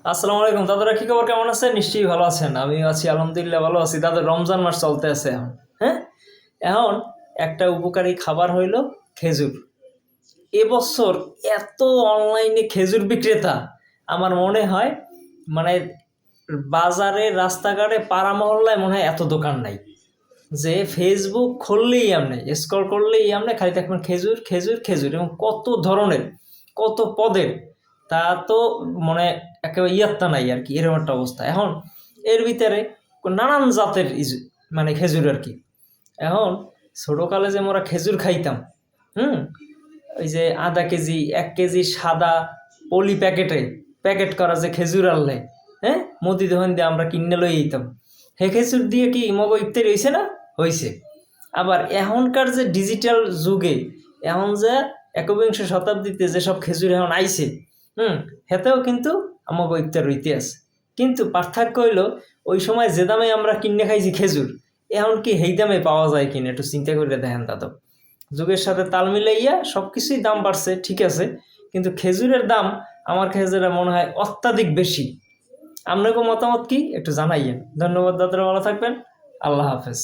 আসসালামু আলাইকুম দাদারা, কি খবর? কেমন আছেন? নিশ্চয়ই ভালো আছেন। আমি আছি আলহামদুলিল্লাহ ভালো আছি। দাদা রমজান মাস চলতে আছে এখন। হ্যাঁ, এখন একটা উপকারী খাবার হইল খেজুর। এবছর এত অনলাইনে খেজুর বিক্রেতা আমার মনে হয়, মানে বাজারে রাস্তাঘাটে পাড়া মহল্লায় মনে হয় এত দোকান নাই। যে ফেসবুক খুললেই আমনে স্ক্রল করলেই আমনে খালি দেখবেন খেজুর খেজুর খেজুর, এবং কত ধরনের কত পদের, তা তো মানে একেবারে ইয়াত্তা নাই আর কি, এরকম একটা অবস্থা এখন। এর ভিতরে নানান জাতের মানে খেজুর আর কি। এখন ছোটোকালে যে মোরা খেজুর খাইতাম, হুম, ওই যে আধা কেজি 1 কেজি সাদা পলি প্যাকেট করা যে খেজুর আনলে, হ্যাঁ, মুদি দোকান দিয়ে আমরা কিনে লই যেতাম। হে খেজুর দিয়ে কি মগ ইফতারি হয়েছে না? হয়েছে। আবার এখনকার যে ডিজিটাল যুগে, এখন যে একবিংশ শতাব্দীতে যেসব খেজুর এখন আইছে, হেতেও কিন্তু আমাকে ইফতার ইতিহাস। কিন্তু পার্থক্য হইল, ওই সময় যে দামে আমরা কিনে খাইছি খেজুর, এখন কি সেই দামে পাওয়া যায় কিনা একটু চিন্তা করে দেখেন দাদা। যুগের সাথে তাল মিলাইয়া সব কিছুই দাম বাড়ছে, ঠিক আছে, কিন্তু খেজুরের দাম আমার খেজুরে মনে হয় অত্যাধিক বেশি। আপনাকে মতামত কি একটু জানাইয়েন। ধন্যবাদ দাদারা, ভালো থাকবেন। আল্লাহ হাফেজ।